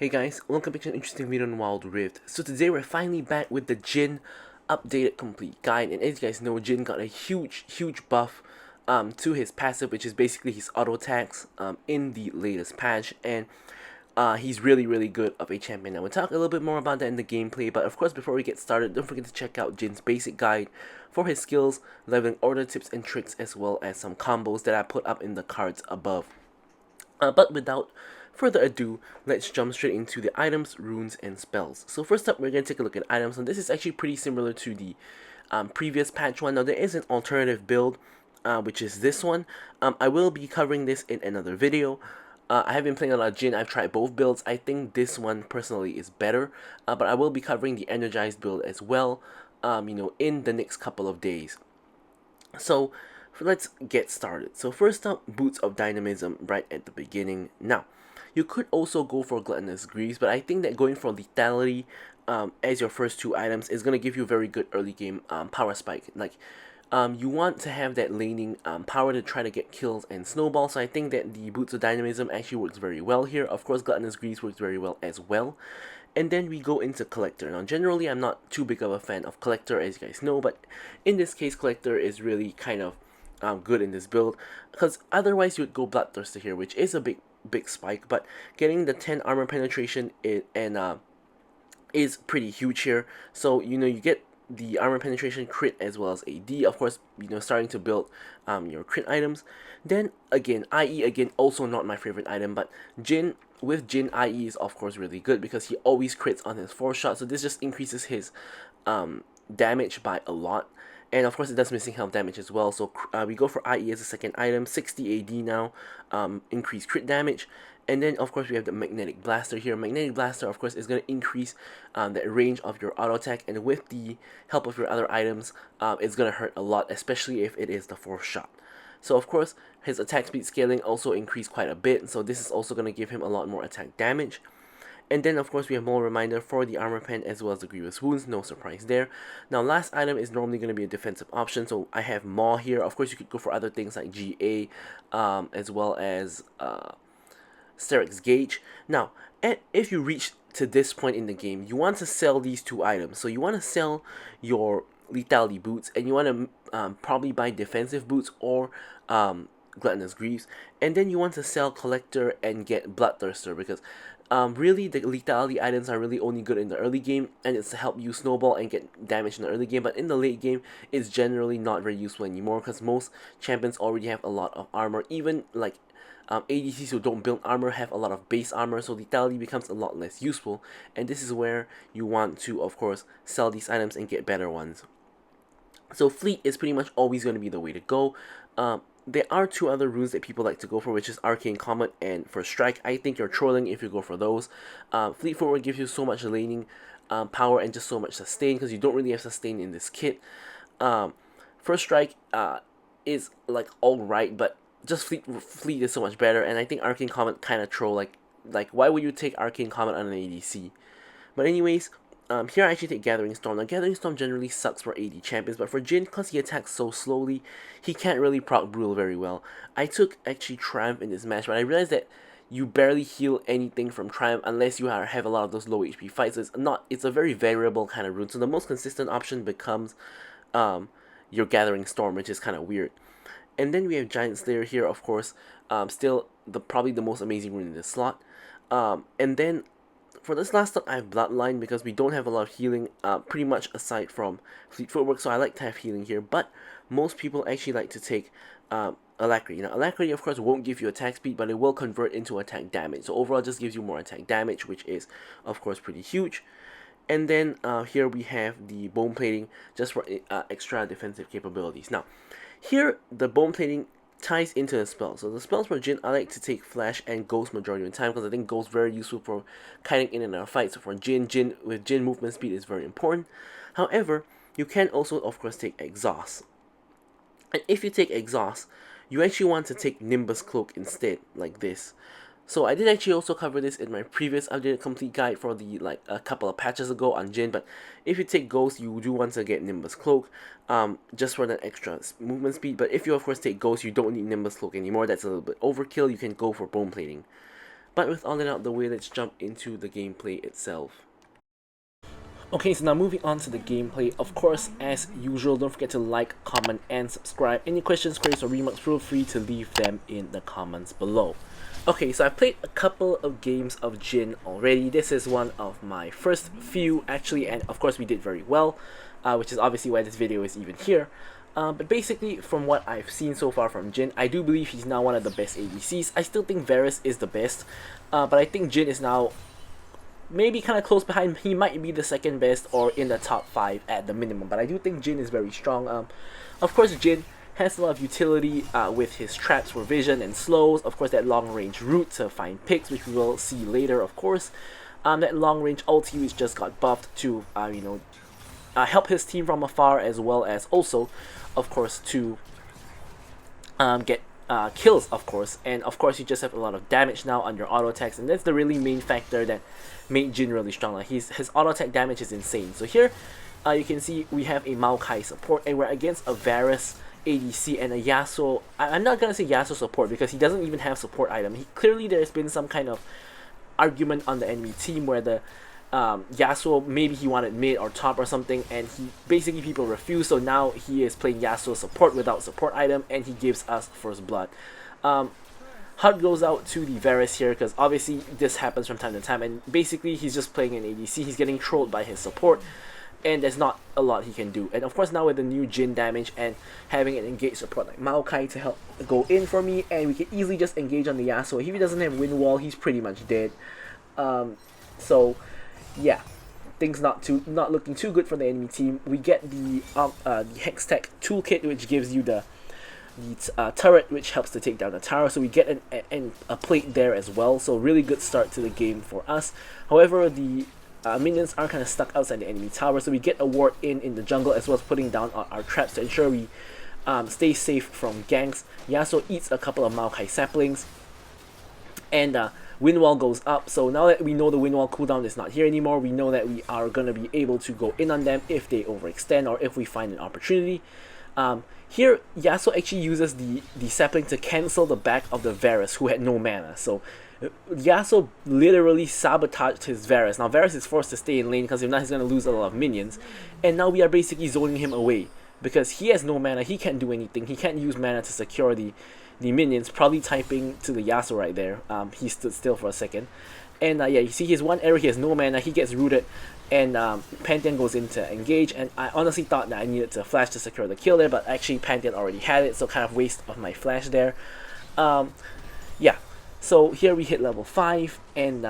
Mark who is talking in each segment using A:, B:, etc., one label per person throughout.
A: Hey guys, welcome back to an interesting video on Wild Rift. So today we're finally back with the Jhin updated complete guide, and as you guys know, Jhin got a huge buff to his passive, which is basically his auto attacks in the latest patch, and he's really good of a champion. Now we'll talk a little bit more about that in the gameplay, but of course before we get started, don't forget to check out Jin's basic guide for his skills, leveling order tips and tricks, as well as some combos that I put up in the cards above. But without further ado, let's jump straight into the items, runes, and spells. So first up, we're going to take a look at items, and this is actually pretty similar to the previous patch one. Now there is an alternative build, which is this one. I will be covering this in another video. I have been playing a lot of Jhin. I've tried both builds. I think this one personally is better, but I will be covering the energized build as well, in the next couple of days. So let's get started. So first up, Boots of Dynamism right at the beginning. Now, you could also go for Gluttonous Greaves, but I think that going for Lethality as your first two items is going to give you very good early game power spike. Like, you want to have that laning power to try to get kills and snowball, so I think that the Boots of Dynamism actually works very well here. Of course, Gluttonous Greaves works very well as well. And then we go into Collector. Now, generally, I'm not too big of a fan of Collector, as you guys know, but in this case, Collector is really kind of good in this build, because otherwise you would go Bloodthirster here, which is a big spike, but getting the 10 armor penetration is pretty huge here. So, you get the armor penetration, crit, as well as AD. Of course, starting to build your crit items. Then again, IE again, also not my favorite item, but Jhin, with Jhin, IE is of course really good because he always crits on his 4 shot, so this just increases his damage by a lot. And of course it does missing health damage as well, so we go for IE as a second item, 60 AD now, increased crit damage. And then of course we have the Magnetic Blaster here. Magnetic Blaster of course is going to increase the range of your auto attack, and with the help of your other items, it's going to hurt a lot, especially if it is the 4th shot. So of course his attack speed scaling also increased quite a bit, so this is also going to give him a lot more attack damage. And then of course we have more reminder for the armor pen as well as the grievous wounds, no surprise there. Now last item is normally going to be a defensive option, so I have Maw here. Of course you could go for other things like GA, as well as Steric's Gauge. Now, if you reach to this point in the game, you want to sell these two items. So you want to sell your Lethality boots, and you want to probably buy defensive boots or Gluttonous Greaves, and then you want to sell Collector and get Bloodthirster, because really the Lethality items are really only good in the early game, and it's to help you snowball and get damage in the early game, but in the late game it's generally not very useful anymore, because most champions already have a lot of armor. Even like ADCs who don't build armor have a lot of base armor, so Lethality becomes a lot less useful, and this is where you want to of course sell these items and get better ones. So Fleet is pretty much always going to be the way to go. There are two other runes that people like to go for, which is Arcane Comet and First Strike. I think you're trolling if you go for those. Fleet Forward gives you so much laning power and just so much sustain, because you don't really have sustain in this kit. First Strike is like alright, but just Fleet is so much better, and I think Arcane Comet kind of troll. Like why would you take Arcane Comet on an ADC? But anyways, here I actually take Gathering Storm. Now Gathering Storm generally sucks for AD champions, but for Jhin, because he attacks so slowly, he can't really proc Brule very well. I took actually Triumph in this match, but I realized that you barely heal anything from Triumph unless you have a lot of those low HP fights. So it's a very variable kind of rune. So the most consistent option becomes your Gathering Storm, which is kind of weird. And then we have Giant Slayer here, of course, still probably the most amazing rune in this slot. And then for this last step, I have Bloodline, because we don't have a lot of healing, pretty much aside from Fleet Footwork, so I like to have healing here, but most people actually like to take Alacrity. Now, Alacrity, of course, won't give you attack speed, but it will convert into attack damage, so overall, it just gives you more attack damage, which is, of course, pretty huge. And then here we have the Bone Plating, just for extra defensive capabilities. Now, here, the Bone Plating ties into the spell. So the spells for Jhin, I like to take Flash and Ghost majority of the time, because I think Ghost is very useful for kiting in and out of fights. So for Jhin, with Jhin, movement speed is very important. However, you can also of course take Exhaust. And if you take Exhaust, you actually want to take Nimbus Cloak instead, like this. So I did actually also cover this in my previous updated complete guide for the a couple of patches ago on Jhin, but if you take Ghost, you do want to get Nimbus Cloak, just for that extra movement speed. But if you of course take Ghost, you don't need Nimbus Cloak anymore. That's a little bit overkill. You can go for Bone Plating. But with all that out of the way, let's jump into the gameplay itself. Okay, so now moving on to the gameplay. Of course, as usual, don't forget to like, comment, and subscribe. Any questions, queries, or remarks, feel free to leave them in the comments below. Okay, so I played a couple of games of Jhin already. This is one of my first few, actually, and of course we did very well, which is obviously why this video is even here. But basically, from what I've seen so far from Jhin, I do believe he's now one of the best ADCs. I still think Varus is the best, but I think Jhin is now maybe kind of close behind. He might be the second best or in the top 5 at the minimum, but I do think Jhin is very strong. Of course, Jhin has a lot of utility with his traps for vision and slows. Of course, that long range route to find picks, which we will see later, of course. That long range ulti which just got buffed to help his team from afar, as well as also, of course, to get kills, of course. And of course, you just have a lot of damage now on your auto attacks, and that's the really main factor that made Jhin really strong. Like his auto attack damage is insane. So here you can see we have a Maokai support, and we're against a Varus ADC and a Yasuo. I'm not gonna say Yasuo support because he doesn't even have support item. Clearly there's been some kind of argument on the enemy team where the Yasuo, maybe he wanted mid or top or something, and basically people refused, so now he is playing Yasuo support without support item, and he gives us first blood. Heart goes out to the Varus here because obviously this happens from time to time, and basically he's just playing an ADC. He's getting trolled by his support, and there's not a lot he can do. And of course, now with the new Jhin damage and having an engaged support like Maokai to help go in for me, and we can easily just engage on the Yasuo. If he doesn't have wind wall, he's pretty much dead. So yeah, things not looking too good for the enemy team. We get the Hextech toolkit, which gives you the turret, which helps to take down the tower. So we get a plate there as well. So really good start to the game for us. However, the minions are kind of stuck outside the enemy tower, so we get a ward in the jungle, as well as putting down our traps to ensure we stay safe from ganks. Yasuo eats a couple of Maokai saplings, and wind wall goes up. So now that we know the wind wall cooldown is not here anymore, we know that we are going to be able to go in on them if they overextend or if we find an opportunity. Here, Yasuo actually uses the sapling to cancel the back of the Varus, who had no mana. So Yasuo literally sabotaged his Varus. Now Varus is forced to stay in lane because if not, he's going to lose a lot of minions. And now we are basically zoning him away because he has no mana. He can't do anything. He can't use mana to secure the minions. Probably typing to the Yasuo right there. He stood still for a second. And yeah, you see his one arrow, he has no mana. He gets rooted, and Pantheon goes in to engage. And I honestly thought that I needed to flash to secure the kill there, but actually Pantheon already had it, so kind of waste of my flash there. Yeah, so here we hit level 5, and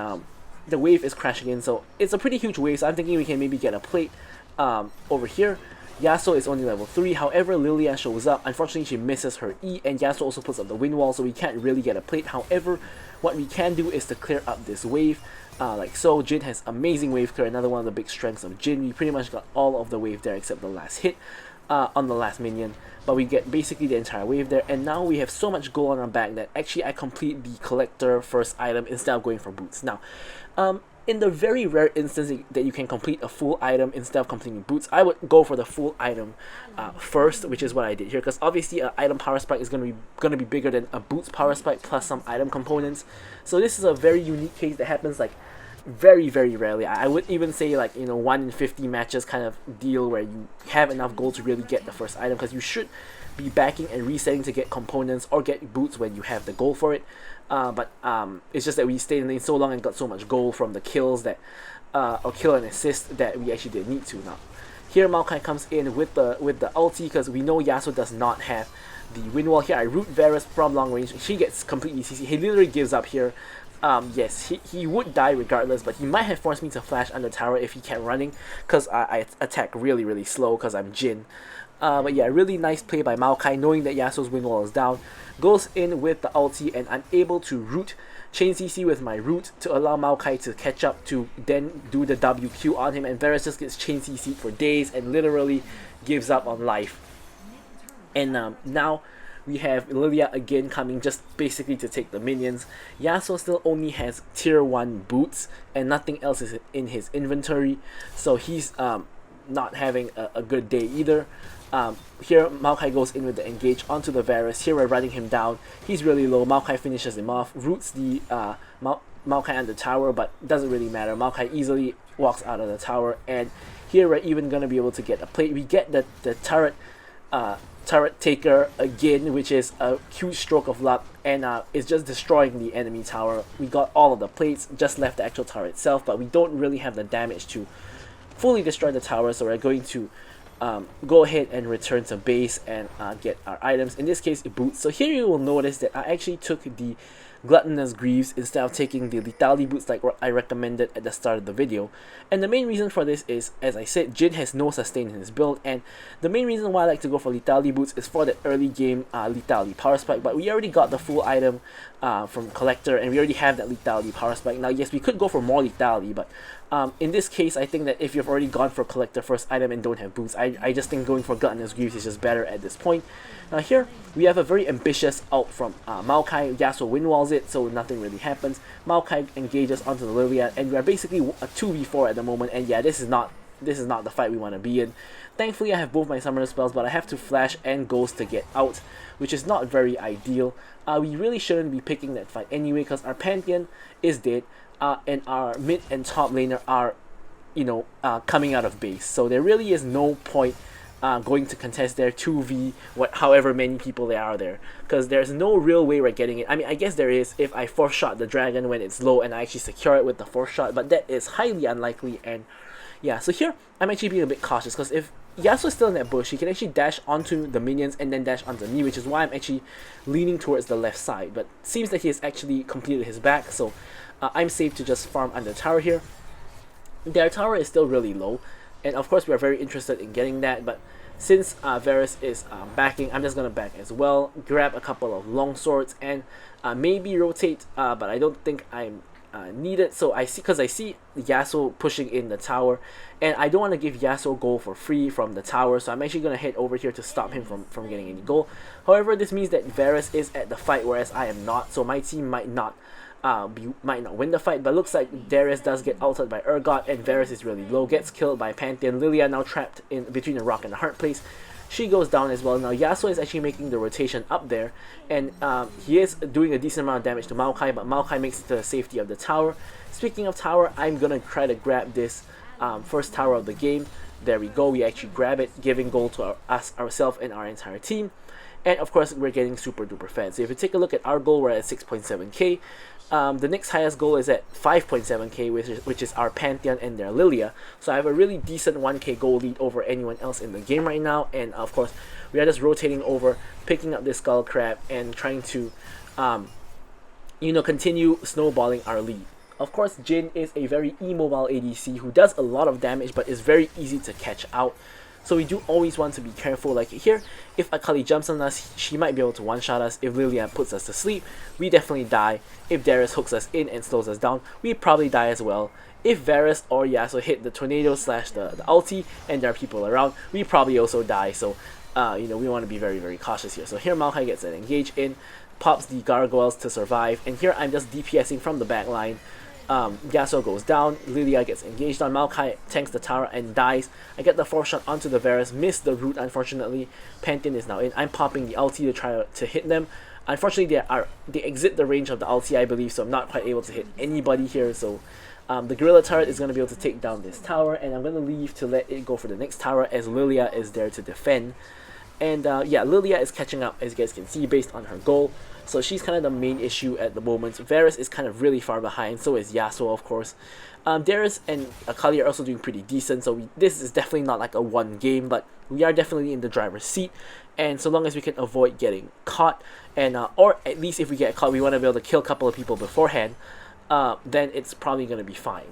A: the wave is crashing in. So it's a pretty huge wave, so I'm thinking we can maybe get a plate over here. Yasuo is only level 3, however Lilia shows up. Unfortunately, she misses her E, and Yasuo also puts up the wind wall, so we can't really get a plate. However, what we can do is to clear up this wave, like so. Jhin has amazing wave clear, another one of the big strengths of Jhin. We pretty much got all of the wave there except the last hit on the last minion, but we get basically the entire wave there, and now we have so much gold on our back that actually I complete the collector first item instead of going for boots. Now, in the very rare instance that you can complete a full item instead of completing boots, I would go for the full item first, which is what I did here, because obviously an item power spike is gonna be bigger than a boots power spike plus some item components. So this is a very unique case that happens like very rarely. I would even say like 1 in 50 matches kind of deal where you have enough gold to really get the first item, because you should be backing and resetting to get components or get boots when you have the gold for it. But it's just that we stayed in lane so long and got so much gold from the kills that or kill and assist that we actually didn't need to. Now here Maokai comes in with the ulti, because we know Yasuo does not have the wind wall. Here I root Varus from long range. She gets completely CC. He literally gives up here. Yes, he would die regardless, but he might have forced me to flash under tower if he kept running, because I attack really slow because I'm Jhin. But yeah, really nice play by Maokai, knowing that Yasuo's wind wall is down. Goes in with the ulti, and I'm able to root chain CC with my root to allow Maokai to catch up to then do the WQ on him, and Varus just gets chain CC for days and literally gives up on life. And now we have Lilia again coming just basically to take the minions. Yasuo still only has tier 1 boots and nothing else is in his inventory, so he's not having a good day either. Here Maokai goes in with the engage onto the Varus. Here we're running him down. He's really low. Maokai finishes him off, roots the Maokai on the tower, but it doesn't really matter. Maokai easily walks out of the tower, and here we're even going to be able to get a plate. We get the turret taker again, which is a huge stroke of luck, and it's just destroying the enemy tower. We got all of the plates, just left the actual tower itself, but we don't really have the damage to fully destroy the tower, so we're going to go ahead and return to base and get our items. In this case, boots. So here you will notice that I actually took the Gluttonous Greaves instead of taking the Lethality boots like I recommended at the start of the video. And the main reason for this is, as I said, Jhin has no sustain in his build, and the main reason why I like to go for Lethality boots is for that early game Lethality power spike, but we already got the full item from Collector, and we already have that Lethality power spike. Now yes, we could go for more Lethality, but in this case, I think that if you've already gone for Collector first item and don't have boots, I just think going for Gluttonous Greaves is just better at this point. Now here, we have a very ambitious ult from Maokai. Yasuo windwalls it, so nothing really happens. Maokai engages onto the Lilia, and we are basically a 2v4 at the moment, and yeah, this is not the fight we want to be in. Thankfully, I have both my summoner spells, but I have to flash and ghost to get out, which is not very ideal. We really shouldn't be picking that fight anyway, because our Pantheon is dead, and our mid and top laner are, coming out of base. So there really is no point going to contest their 2v however many people there are there, because there's no real way we're getting it. I mean, I guess there is if I force shot the dragon when it's low and I actually secure it with the force shot, but that is highly unlikely. And yeah, so here I'm actually being a bit cautious, because if Yasuo is still in that bush, he can actually dash onto the minions and then dash onto me, which is why I'm actually leaning towards the left side. But it seems that he has actually completed his back, so I'm safe to just farm under tower here. Their tower is still really low, and of course we are very interested in getting that, but since Varus is backing, I'm just going to back as well, grab a couple of long swords, and maybe rotate, but I don't think I'm needed. So I see Yasuo pushing in the tower, and I don't want to give Yasuo gold for free from the tower, so I'm actually going to head over here to stop him from getting any gold. However, this means that Varus is at the fight, whereas I am not, so my team might not win the fight, but looks like Darius does get ulted by Urgot, and Varus is really low, gets killed by Pantheon. Lilia now trapped in between a rock and a hard place. She goes down as well. Now Yasuo is actually making the rotation up there, and he is doing a decent amount of damage to Maokai, but Maokai makes it to the safety of the tower. Speaking of tower, I'm gonna try to grab this first tower of the game. There we go, we actually grab it, giving gold to ourselves and our entire team. And of course, we're getting super duper fed. So if you take a look at our goal, we're at 6.7k. The next highest goal is at 5.7k, which is our Pantheon and their Lilia. So I have a really decent 1k goal lead over anyone else in the game right now. And of course, we are just rotating over, picking up this Skull Crab, and trying to, continue snowballing our lead. Of course, Jhin is a very immobile ADC who does a lot of damage, but is very easy to catch out. So we do always want to be careful. Like here, if Akali jumps on us, she might be able to one-shot us. If Lilia puts us to sleep, we definitely die. If Darius hooks us in and slows us down, we probably die as well. If Varus or Yasuo hit the tornado slash the ulti and there are people around, we probably also die. So, we want to be very, very cautious here. So here Maokai gets an engage in, pops the gargoyles to survive, and here I'm just DPSing from the back line. Yasuo goes down, Lilia gets engaged on, Maokai tanks the tower and dies. I get the force shot onto the Varus, miss the root unfortunately. Pantheon is now in. I'm popping the ulti to try to hit them. Unfortunately, they exit the range of the ulti, I believe, so I'm not quite able to hit anybody here. So the gorilla turret is going to be able to take down this tower, and I'm going to leave to let it go for the next tower as Lilia is there to defend. And yeah, Lilia is catching up, as you guys can see, based on her goal. So she's kind of the main issue at the moment. Varus is kind of really far behind, so is Yasuo, of course. Darius and Akali are also doing pretty decent, so this is definitely not like a one game, but we are definitely in the driver's seat. And so long as we can avoid getting caught, and or at least if we get caught, we want to be able to kill a couple of people beforehand, then it's probably going to be fine.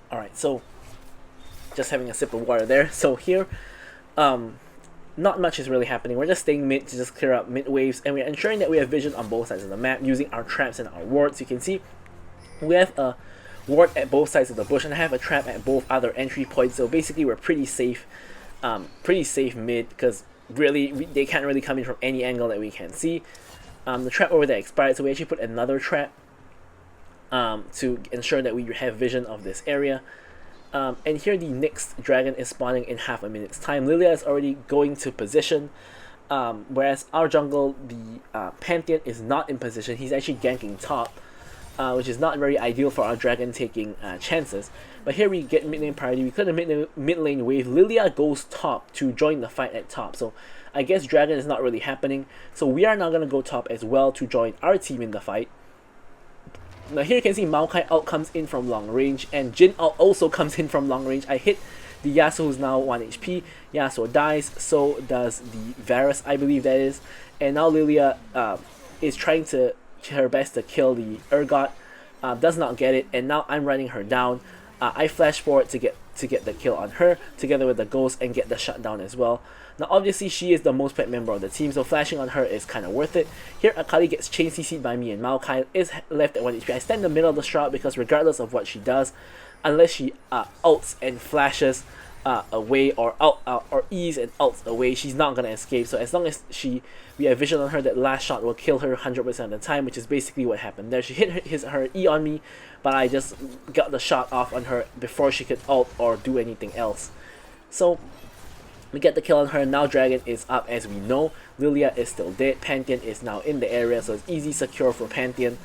A: Alright, so just having a sip of water there. So here, not much is really happening. We're just staying mid to just clear up mid waves, and we're ensuring that we have vision on both sides of the map using our traps and our wards. You can see we have a ward at both sides of the bush, and I have a trap at both other entry points. So basically, we're pretty safe mid, because really they can't really come in from any angle that we can see. The trap over there expired, so we actually put another trap to ensure that we have vision of this area. And here the next dragon is spawning in half a minute's time. Lilia is already going to position, whereas our jungle, the Pantheon, is not in position. He's actually ganking top, which is not very ideal for our dragon taking chances. But here we get mid lane priority. We could have mid lane wave. Lilia goes top to join the fight at top. So I guess dragon is not really happening. So we are now going to go top as well to join our team in the fight. Now here you can see Maokai ult comes in from long range, and Jhin ult also comes in from long range. I hit the Yasuo, who's now 1 HP. Yasuo dies, so does the Varus, I believe that is. And now Lilia is trying her best to kill the Urgot, does not get it, and now I'm running her down. I flash forward to get the kill on her, together with the Ghost, and get the shutdown as well. Now obviously she is the most pet member of the team, so flashing on her is kind of worth it. Here Akali gets chain CC'd by me, and Maokai is left at 1 HP. I stand in the middle of the Shroud because regardless of what she does, unless she ults and flashes away, or E's and ults away, she's not gonna escape. So as long as we have vision on her, that last shot will kill her 100% of the time, which is basically what happened there. She hit her E on me, but I just got the shot off on her before she could ult or do anything else. So we get the kill on her. Now dragon is up, as we know. Lilia is still dead. Pantheon is now in the area, so it's easy secure for Pantheon.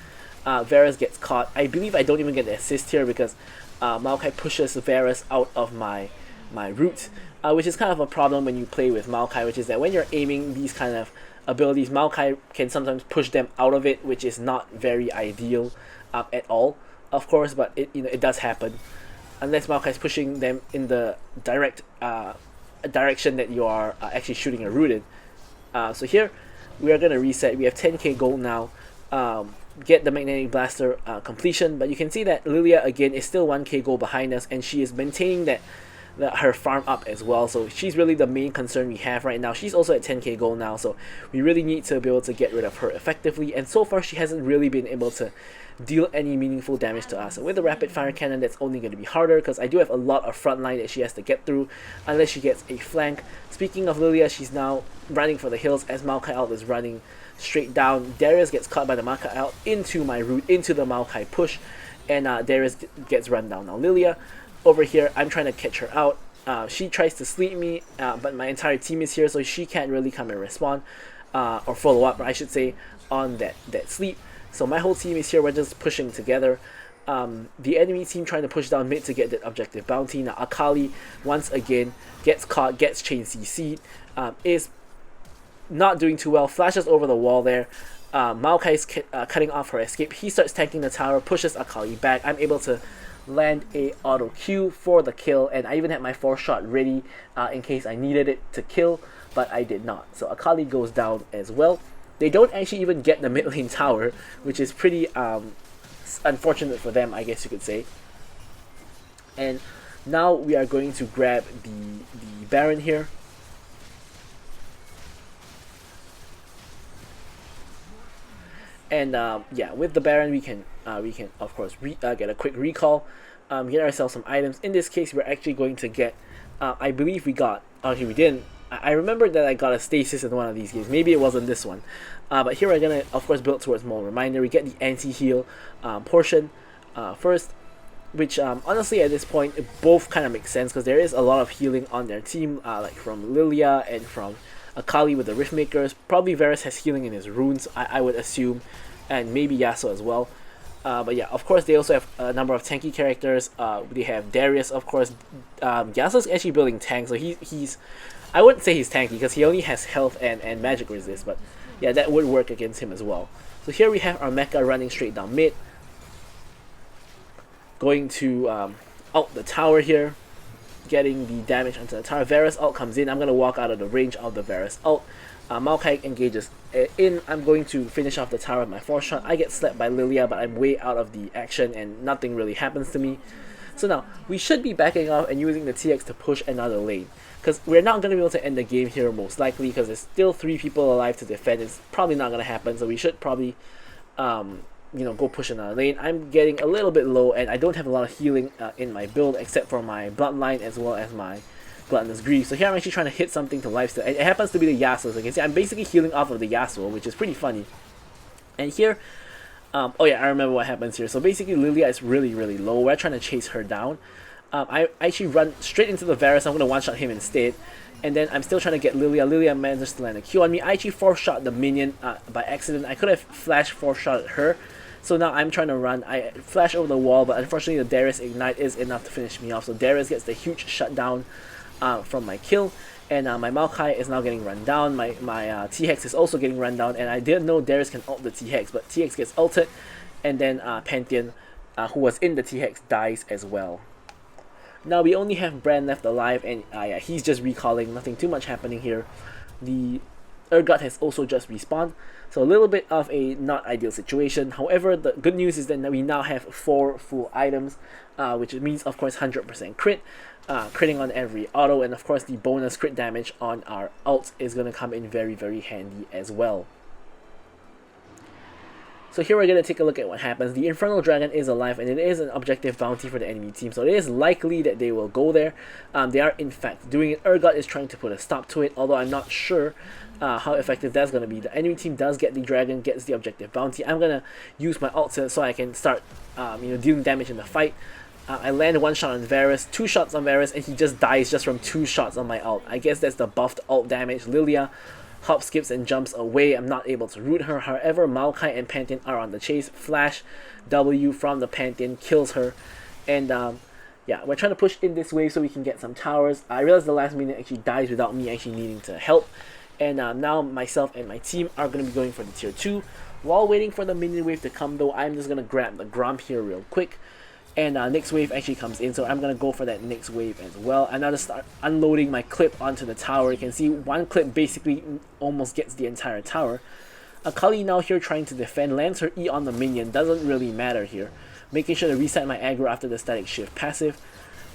A: Varus gets caught. I believe I don't even get the assist here because Maokai pushes Varus out of my route, which is kind of a problem when you play with Maokai, which is that when you're aiming these kind of abilities, Maokai can sometimes push them out of it, which is not very ideal at all, of course, but it does happen. Unless Maokai is pushing them in the direct direction that you are actually shooting a root in. So here we are going to reset. We have 10k gold now. Get the Magnetic Blaster completion, but you can see that Lilia again is still 1k gold behind us, and she is maintaining her farm up as well. So she's really the main concern we have right now. She's also at 10k gold now, so we really need to be able to get rid of her effectively, and so far she hasn't really been able to deal any meaningful damage to us. So with the rapid fire cannon, that's only going to be harder because I do have a lot of front line that she has to get through unless she gets a flank. Speaking of Lilia, she's now running for the hills as Maokai ult is running straight down. Darius gets caught by the Maokai ult into my route, into the Maokai push, and Darius gets run down. Now Lilia over here, I'm trying to catch her out. She tries to sleep me, but my entire team is here, so she can't really come and respond or follow up, I should say, on that sleep. So my whole team is here. We're just pushing together. The enemy team trying to push down mid to get that objective bounty. Now Akali once again gets caught, gets chain CC'd, is not doing too well, flashes over the wall there. Maokai is cutting off her escape. He starts tanking the tower, pushes Akali back. I'm able to land a auto Q for the kill, and I even had my 4th shot ready in case I needed it to kill, but I did not. So Akali goes down as well. They don't actually even get the mid lane tower, which is pretty unfortunate for them, I guess you could say. And now we are going to grab the Baron here. And yeah, with the Baron we can of course get a quick recall, get ourselves some items. In this case, we're actually going to get, I believe we got, actually we didn't. I remember that I got a stasis in one of these games. Maybe it wasn't this one. But here we're going to, of course, build towards more reminder. We get the anti-heal portion first, which honestly at this point, it both kind of makes sense because there is a lot of healing on their team, like from Lilia and from Akali with the Riftmakers. Probably Varus has healing in his runes, I would assume, and maybe Yasuo as well. But yeah, of course, they also have a number of tanky characters. They have Darius, of course. Yasuo's actually building tanks, so he's I wouldn't say he's tanky because he only has health and magic resist, but yeah, that would work against him as well. So here we have our mecha running straight down mid, going to ult the tower here, getting the damage onto the tower. Varus ult comes in. I'm going to walk out of the range of the Varus ult. Maokai engages in. I'm going to finish off the tower with my 4th shot. I get slapped by Lilia, but I'm way out of the action and nothing really happens to me. So now, we should be backing off and using the TX to push another lane, because we're not going to be able to end the game here most likely, because there's still 3 people alive to defend. It's probably not going to happen, so we should probably go push another lane. I'm getting a little bit low, and I don't have a lot of healing in my build, except for my Bloodline as well as my Gluttonous Greed. So here I'm actually trying to hit something to lifesteal. It happens to be the Yasuo, so you can see I'm basically healing off of the Yasuo, which is pretty funny. And here,
B: Oh yeah, I remember what happens here. So basically Lilia is really, really low. We're trying to chase her down. I actually run straight into the Varus. I'm going to one-shot him instead. And then I'm still trying to get Lilia. Lilia manages to land a Q on me. I actually 4-shot the minion by accident. I could have flash 4-shot her. So now I'm trying to run. I flash over the wall, but unfortunately the Darius Ignite is enough to finish me off. So Darius gets the huge shutdown from my kill. And my Maokai is now getting run down. My T-Hex is also getting run down. And I didn't know Darius can ult the T-Hex, but T-Hex gets ulted. And then Pantheon, who was in the T-Hex, dies as well. Now we only have Bran left alive, and yeah, he's just recalling. Nothing too much happening here. The Urgot has also just respawned, so a little bit of a not ideal situation. However, the good news is that we now have 4 full items, which means of course 100% crit, critting on every auto, and of course the bonus crit damage on our ult is going to come in very, very handy as well. So here we're going to take a look at what happens. The Infernal Dragon is alive, and it is an objective bounty for the enemy team, so it is likely that they will go there. They are in fact doing it. Urgot is trying to put a stop to it, although I'm not sure how effective that's going to be. The enemy team does get the dragon, gets the objective bounty. I'm going to use my ult so I can start dealing damage in the fight. I land 1 shot on Varus, 2 shots on Varus, and he just dies just from 2 shots on my ult. I guess that's the buffed ult damage. Lilia hop, skips, and jumps away. I'm not able to root her. However, Maokai and Pantheon are on the chase. Flash W from the Pantheon kills her. And yeah, we're trying to push in this wave so we can get some towers. I realized the last minion actually dies without me actually needing to help. And now myself and my team are going to be going for the tier 2. While waiting for the minion wave to come though, I'm just going to grab the Gromp here real quick. And next wave actually comes in, so I'm going to go for that next wave as well. I'm going to start unloading my clip onto the tower. You can see one clip basically almost gets the entire tower. Akali now here trying to defend, lands her E on the minion, doesn't really matter here. Making sure to reset my aggro after the static shift passive.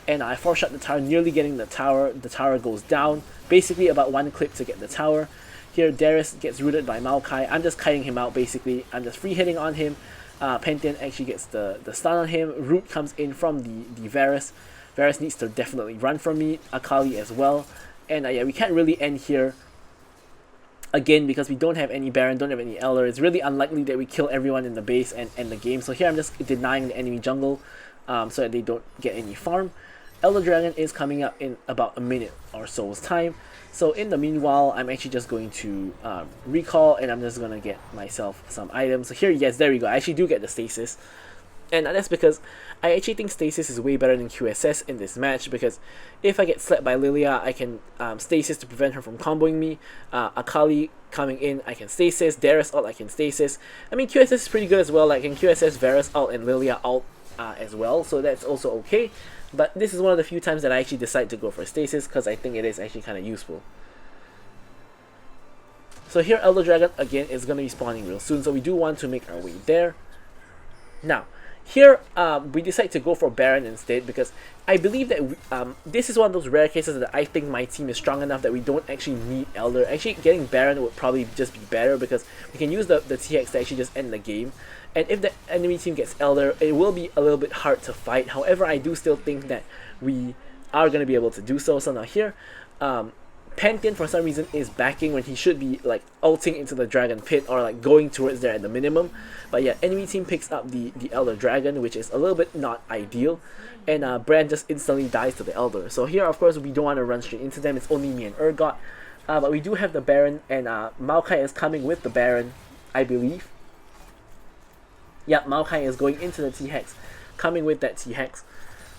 B: And I 4-shot the tower, nearly getting the tower. The tower goes down, basically about 1 clip to get the tower. Here Darius gets rooted by Maokai. I'm just kiting him out basically. I'm just free hitting on him. Pantheon actually gets the stun on him. Root comes in from the Varus. Varus needs to definitely run from me. Akali as well. And yeah, we can't really end here again because we don't have any Baron, don't have any Elder. It's really unlikely that we kill everyone in the base and end the game. So here I'm just denying the enemy jungle so that they don't get any farm. Elder Dragon is coming up in about a minute or so's time. So in the meanwhile, I'm actually just going to recall, and I'm just going to get myself some items. So here, yes, there we go. I actually do get the stasis. And that's because I actually think stasis is way better than QSS in this match, because if I get slapped by Lilia, I can stasis to prevent her from comboing me. Akali coming in, I can stasis. Darius ult, I can stasis. I mean, QSS is pretty good as well. Like in QSS, Varus ult and Lilia ult as well, so that's also okay. But this is one of the few times that I actually decide to go for stasis because I think it is actually kind of useful. So here Elder Dragon again is going to be spawning real soon, so we do want to make our way there. Now, here we decide to go for Baron instead because I believe that this is one of those rare cases that I think my team is strong enough that we don't actually need Elder. Actually getting Baron would probably just be better because we can use the TX to actually just end the game. And if the enemy team gets Elder, it will be a little bit hard to fight. However, I do still think that we are going to be able to do so. So now here, Pantheon for some reason is backing when he should be like ulting into the Dragon Pit or like going towards there at the minimum. But yeah, enemy team picks up the Elder Dragon, which is a little bit not ideal. And Bran just instantly dies to the Elder. So here, of course, we don't want to run straight into them. It's only me and Urgot. But we do have the Baron, and Maokai is coming with the Baron, I believe. Yeah, Maokai is going into the T-Hex, coming with that T-Hex.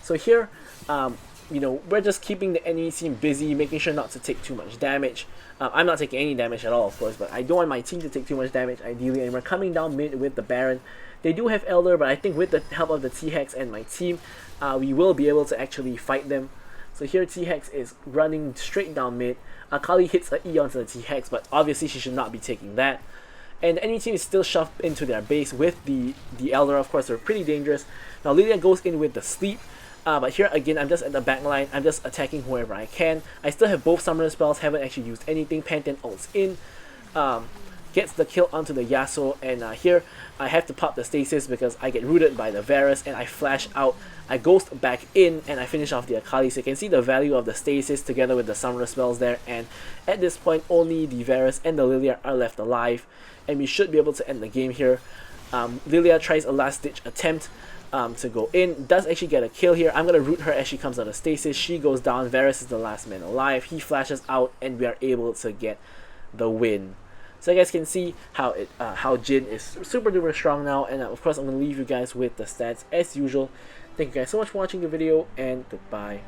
B: So here, we're just keeping the enemy team busy, making sure not to take too much damage. I'm not taking any damage at all, of course, but I don't want my team to take too much damage, ideally. And we're coming down mid with the Baron. They do have Elder, but I think with the help of the T-Hex and my team, we will be able to actually fight them. So here T-Hex is running straight down mid. Akali hits an E onto the T-Hex, but obviously she should not be taking that. And the enemy team is still shoved into their base with the Elder. Of course, they're pretty dangerous. Now Lilia goes in with the Sleep. But here again, I'm just at the back line. I'm just attacking whoever I can. I still have both summoner spells, haven't actually used anything. Pantheon ults in, gets the kill onto the Yasuo, and here I have to pop the stasis because I get rooted by the Varus, and I flash out. I ghost back in, and I finish off the Akali. So you can see the value of the stasis together with the summoner spells there. And at this point, only the Varus and the Lilia are left alive, and we should be able to end the game here. Lilia tries a last-ditch attempt to go in, does actually get a kill here. I'm going to root her as she comes out of stasis. She goes down, Varus is the last man alive, he flashes out, and we are able to get the win. So you guys can see how Jhin is super duper strong now, and of course I'm going to leave you guys with the stats as usual. Thank you guys so much for watching the video, and goodbye.